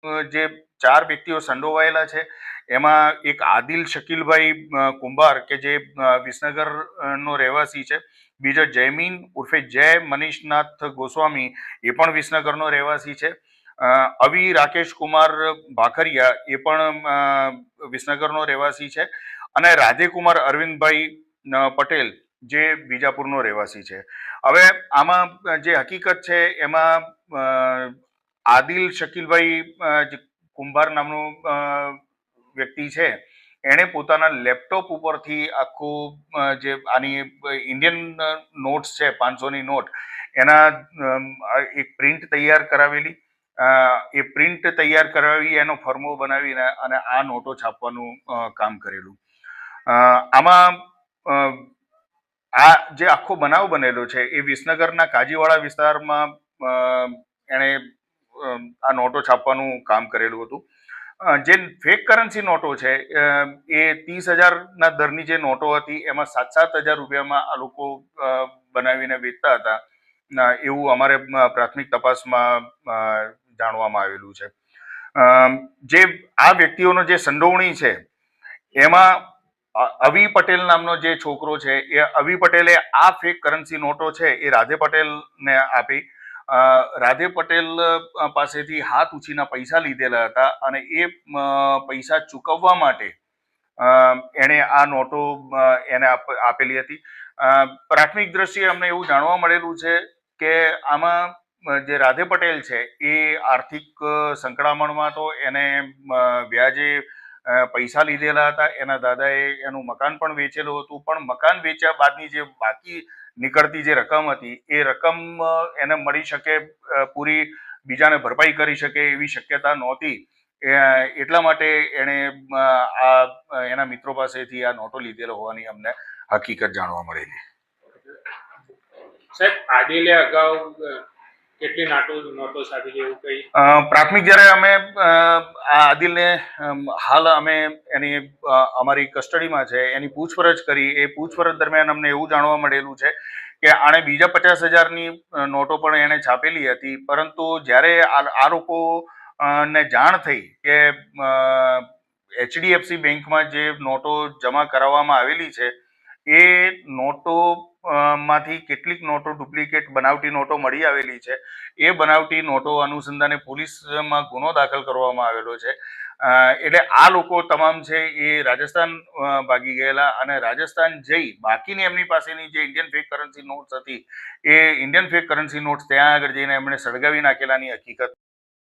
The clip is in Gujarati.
જે 4 વ્યક્તિઓ સંડોવાયેલા છે એમાં એક આદિલ શકીલભાઈ કુંભાર કે જે વિસનગર નો રહેવાસી છે, બીજો જયમીન ઉર્ફે જય મનીષનાથ ગોસ્વામી એ પણ વિસનગરનો રહેવાસી છે, અવી રાકેશ કુમાર ભાખરિયા એ પણ વિસનગરનો રહેવાસી છે, અને રાધેકુમાર અરવિંદભાઈ પટેલ જે બીજાપુરનો રહેવાસી છે. હવે આમાં જે હકીકત છે એમાં આદિલ શકીલભાઈ કુંભાર નામનું વ્યક્તિ છે, એણે પોતાના લેપટોપ ઉપરથી આખું જે આની ઇન્ડિયન નોટ્સ છે 500ની નોટ એના એક પ્રિન્ટ તૈયાર કરાવેલી, એ પ્રિન્ટ તૈયાર કરાવી એનો ફર્મો બનાવીને અને આ નોટો છાપવાનું કામ કરેલું. આમાં આ જે આખો બનાવ બનેલો છે એ વિસનગરના કાજીવાડા વિસ્તારમાં એણે આ નોટો છાપવાનું કામ કરેલું હતું. જે ફેક કરન્સી નોટો છે એ 30,000ના દરની જે નોટો હતી એમાં 7,000 રૂપિયામાં આ લોકો બનાવીને વેચતા હતા, એવું અમારે પ્રાથમિક તપાસમાં જાણવામાં આવેલું છે. જે આ વ્યક્તિઓનો જે સંડોવણી છે એમાં અવી પટેલ નામનો જે છોકરો છે એ અવી પટેલે આ ફેક કરન્સી નોટો છે એ રાધે પટેલને આપી. રાધે પટેલ પાસેથી હાથ ઉછીના પૈસા લીધેલા હતા અને એ પૈસા ચૂકવવા માટે એણે આ નોટો એને આપેલી હતી. પ્રાથમિક દ્રષ્ટિએ અમને એવું જાણવા મળેલું છે કે આમાં જે રાધે પટેલ છે એ આર્થિક સંકળામણમાં તો એને વ્યાજે પૈસા લીધેલા હતા, એના દાદાએ એનું મકાન પણ વેચેલું હતું, પણ મકાન વેચ્યા બાદની જે બાકી નીકળતી જે રકમ હતી એ રકમ એને મળી શકે, પૂરી બીજાને ભરપાઈ કરી શકે એવી શક્યતા નહોતી, એટલા માટે એણે એના મિત્રો પાસેથી આ નોટો લીધેલો હોવાની અમને હકીકત જાણવા મળેલી. સાહેબ, આદિલે અગાઉ કેટલી નોટો છાપી એવું કઈ? પ્રાથમિક જ્યારે અમે આ આદિલને હાલ અમે એની અમારી કસ્ટડીમાં છે, એની પૂછપરછ કરી, એ પૂછપરછ દરમિયાન અમને એવું જાણવા મળેલું છે કે આણે બીજા 50,000ની નોટો પણ એણે છાપેલી હતી, પરંતુ જ્યારે આ લોકો ને જાણ થઈ કે HDFC બેંકમાં જે નોટો જમા કરાવવામાં આવેલી છે એ નોટો માંથી કેટલીક નોટો ડુપ્લિકેટ બનાવટી નોટો મળી આવેલી છે, એ બનાવટી નોટો અનુસંધાને પોલીસમાં ગુનો દાખલ કરવામાં આવેલો છે. એટલે આ લોકો તમામ છે એ રાજસ્થાન ભાગી ગયેલા અને રાજસ્થાન જઈ બાકીની એમની પાસેની જે ઇન્ડિયન ફેક કરન્સી નોટ્સ હતી એ ઇન્ડિયન ફેક કરન્સી નોટ્સ ત્યાં આગળ જઈને એમણે સળગાવી નાખેલાની હકીકત